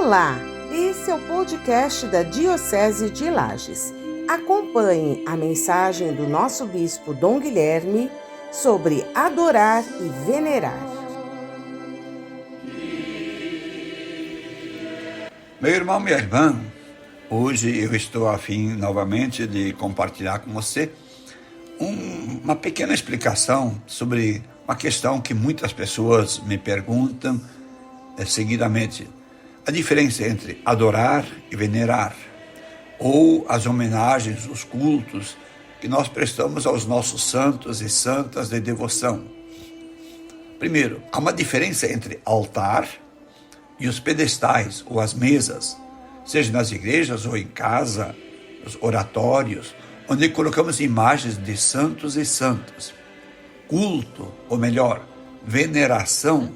Olá, esse é o podcast da Diocese de Lages. Acompanhe a mensagem do nosso bispo Dom Guilherme sobre adorar e venerar. Meu irmão, minha irmã, hoje eu estou a fim novamente de compartilhar com você uma pequena explicação sobre uma questão que muitas pessoas me perguntam seguidamente. A diferença entre adorar e venerar, ou as homenagens, os cultos que nós prestamos aos nossos santos e santas de devoção. Primeiro, há uma diferença entre altar e os pedestais ou as mesas, seja nas igrejas ou em casa, nos oratórios, onde colocamos imagens de santos e santas. Culto, ou melhor, veneração,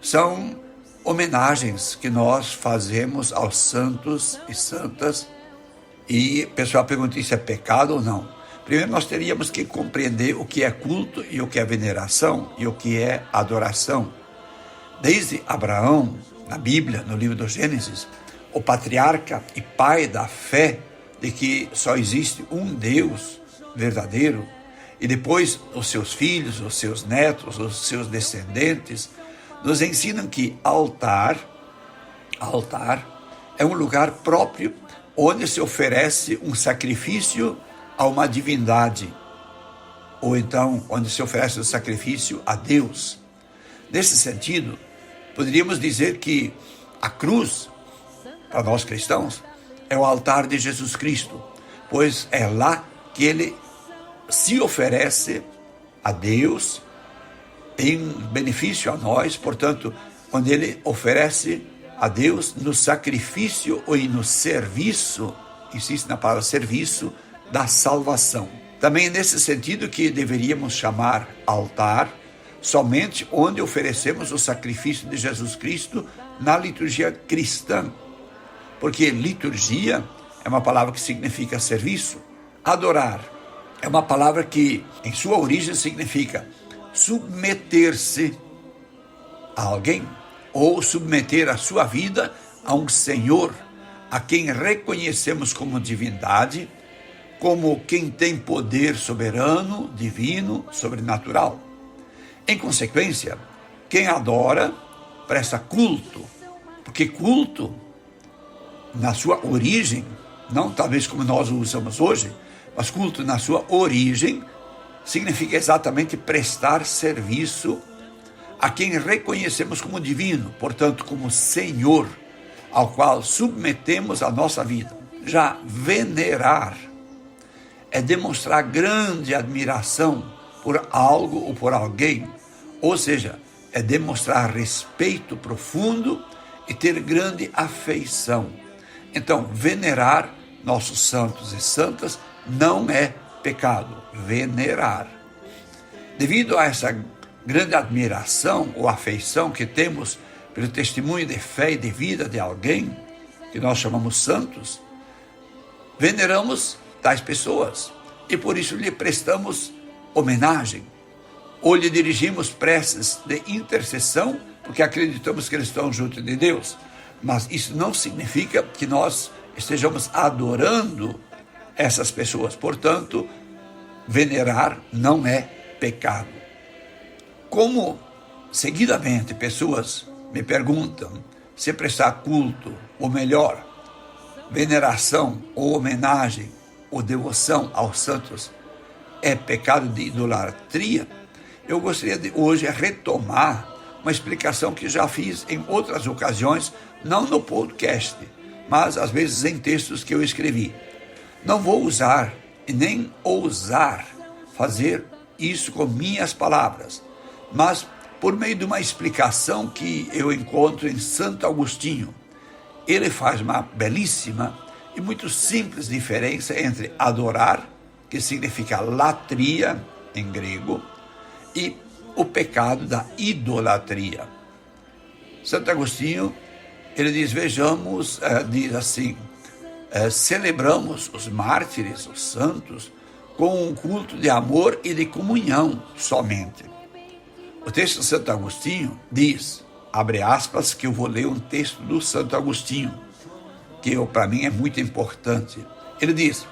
são homenagens que nós fazemos aos santos e santas. E o pessoal pergunta, isso é pecado ou não? Primeiro nós teríamos que compreender o que é culto e o que é veneração e o que é adoração. Desde Abraão, na Bíblia, no livro do Gênesis, o patriarca e pai da fé de que só existe um Deus verdadeiro, e depois os seus filhos, os seus netos, os seus descendentes, nos ensinam que altar é um lugar próprio onde se oferece um sacrifício a uma divindade, ou então onde se oferece um sacrifício a Deus. Nesse sentido, poderíamos dizer que a cruz, para nós cristãos, é o altar de Jesus Cristo, pois é lá que ele se oferece a Deus em benefício a nós, portanto, quando ele oferece a Deus no sacrifício ou no serviço, insiste na palavra serviço, da salvação. Também é nesse sentido que deveríamos chamar altar somente onde oferecemos o sacrifício de Jesus Cristo na liturgia cristã, porque liturgia é uma palavra que significa serviço. Adorar é uma palavra que, em sua origem, significa submeter-se a alguém ou submeter a sua vida a um Senhor, a quem reconhecemos como divindade, como quem tem poder soberano, divino, sobrenatural. Em consequência, quem adora presta culto, porque culto, na sua origem, não talvez como nós o usamos hoje, mas culto na sua origem significa exatamente prestar serviço a quem reconhecemos como divino, portanto como Senhor, ao qual submetemos a nossa vida. Já venerar é demonstrar grande admiração por algo ou por alguém, ou seja, é demonstrar respeito profundo e ter grande afeição. Então, venerar nossos santos e santas não é pecado, venerar. Devido a essa grande admiração ou afeição que temos pelo testemunho de fé e de vida de alguém, que nós chamamos santos, veneramos tais pessoas e por isso lhe prestamos homenagem ou lhe dirigimos preces de intercessão, porque acreditamos que eles estão junto de Deus. Mas isso não significa que nós estejamos adorando essas pessoas. Portanto, venerar não é pecado. Como seguidamente pessoas me perguntam se prestar culto, ou melhor, veneração ou homenagem ou devoção aos santos é pecado de idolatria, eu gostaria de hoje retomar uma explicação que já fiz em outras ocasiões, não no podcast, mas às vezes em textos que eu escrevi. Não vou usar e nem ousar fazer isso com minhas palavras, mas por meio de uma explicação que eu encontro em Santo Agostinho. Ele faz uma belíssima e muito simples diferença entre adorar, que significa latria em grego, e o pecado da idolatria. Santo Agostinho, ele diz, diz assim, celebramos os mártires, os santos, com um culto de amor e de comunhão somente. O texto de Santo Agostinho diz, abre aspas, que eu vou ler um texto do Santo Agostinho, que para mim é muito importante. Ele diz: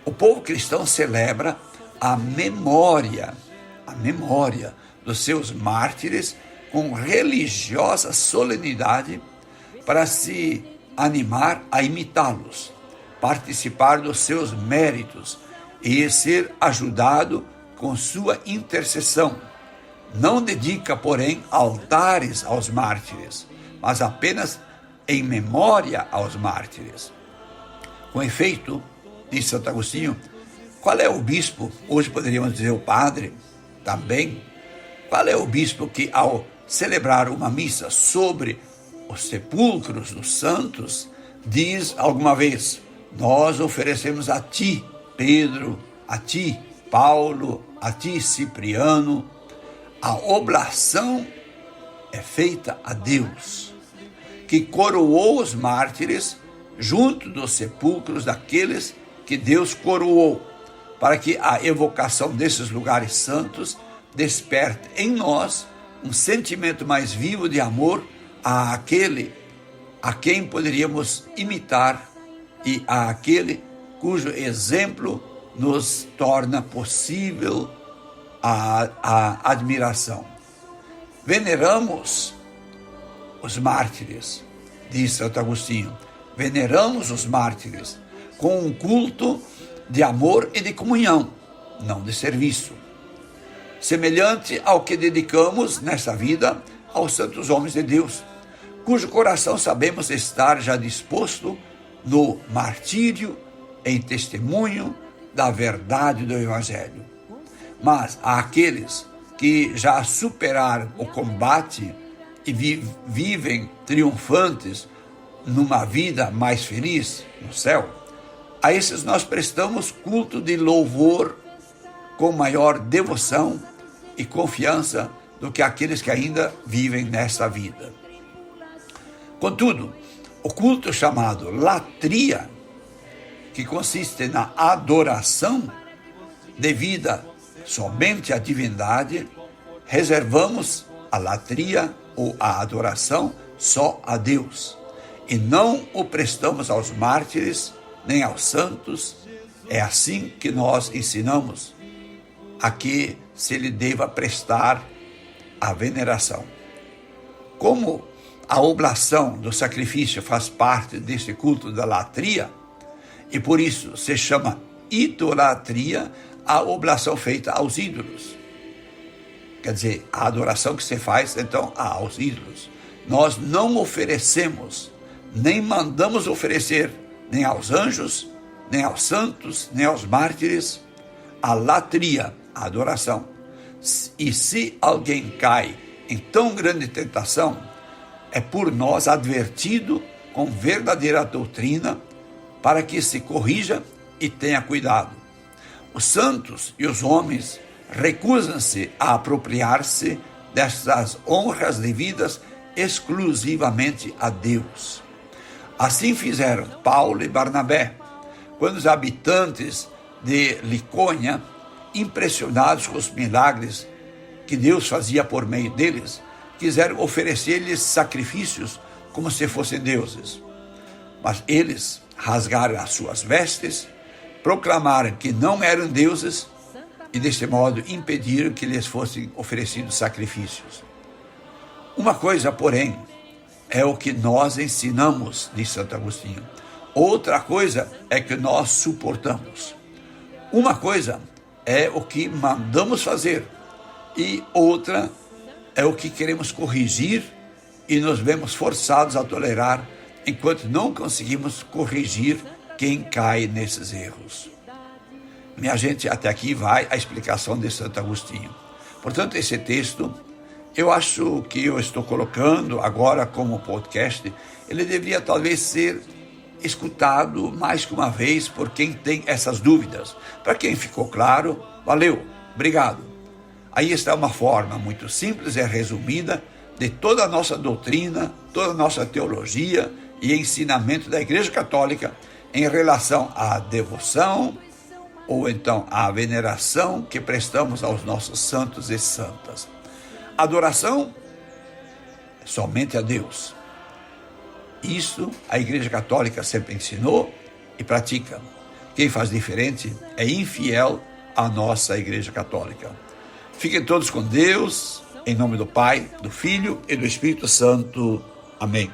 o povo cristão celebra a memória dos seus mártires com religiosa solenidade para se animar a imitá-los, participar dos seus méritos e ser ajudado com sua intercessão. Não dedica, porém, altares aos mártires, mas apenas em memória aos mártires. Com efeito, diz Santo Agostinho, qual é o bispo, hoje poderíamos dizer o padre, também, qual é o bispo que, ao celebrar uma missa sobre os sepulcros dos santos, diz alguma vez: nós oferecemos a ti, Pedro, a ti, Paulo, a ti, Cipriano, a oblação é feita a Deus, que coroou os mártires junto dos sepulcros daqueles que Deus coroou, para que a evocação desses lugares santos desperte em nós um sentimento mais vivo de amor àquele a quem poderíamos imitar e àquele cujo exemplo nos torna possível a admiração. Veneramos os mártires, diz Santo Agostinho, veneramos os mártires com um culto de amor e de comunhão, não de serviço, semelhante ao que dedicamos nessa vida aos santos homens de Deus, cujo coração sabemos estar já disposto no martírio em testemunho da verdade do Evangelho. Mas àqueles que já superaram o combate e vivem triunfantes numa vida mais feliz no céu, a esses nós prestamos culto de louvor com maior devoção e confiança do que aqueles que ainda vivem nessa vida. Contudo, o culto chamado latria, que consiste na adoração devida somente à divindade, reservamos a latria ou a adoração só a Deus, e não o prestamos aos mártires nem aos santos. É assim que nós ensinamos a que se lhe deva prestar a veneração. Como a oblação do sacrifício faz parte desse culto da latria, e por isso se chama idolatria a oblação feita aos ídolos. Quer dizer, a adoração que se faz, então, aos ídolos. Nós não oferecemos, nem mandamos oferecer, nem aos anjos, nem aos santos, nem aos mártires, a latria, a adoração. E se alguém cai em tão grande tentação, é por nós advertido com verdadeira doutrina para que se corrija e tenha cuidado. Os santos e os homens recusam-se a apropriar-se destas honras devidas exclusivamente a Deus. Assim fizeram Paulo e Barnabé, quando os habitantes de Licônia, impressionados com os milagres que Deus fazia por meio deles, quiseram oferecer-lhes sacrifícios como se fossem deuses. Mas eles rasgaram as suas vestes, proclamaram que não eram deuses e, desse modo, impediram que lhes fossem oferecidos sacrifícios. Uma coisa, porém, é o que nós ensinamos, diz Santo Agostinho. Outra coisa é que nós suportamos. Uma coisa é o que mandamos fazer e outra é o que queremos corrigir e nos vemos forçados a tolerar enquanto não conseguimos corrigir quem cai nesses erros. Minha gente, até aqui vai a explicação de Santo Agostinho. Portanto, esse texto, eu acho que eu estou colocando agora como podcast, ele deveria talvez ser escutado mais que uma vez por quem tem essas dúvidas. Para quem ficou claro, valeu, obrigado. Aí está uma forma muito simples e resumida de toda a nossa doutrina, toda a nossa teologia e ensinamento da Igreja Católica em relação à devoção ou então à veneração que prestamos aos nossos santos e santas. Adoração somente a Deus. Isso a Igreja Católica sempre ensinou e pratica. Quem faz diferente é infiel à nossa Igreja Católica. Fiquem todos com Deus, em nome do Pai, do Filho e do Espírito Santo. Amém.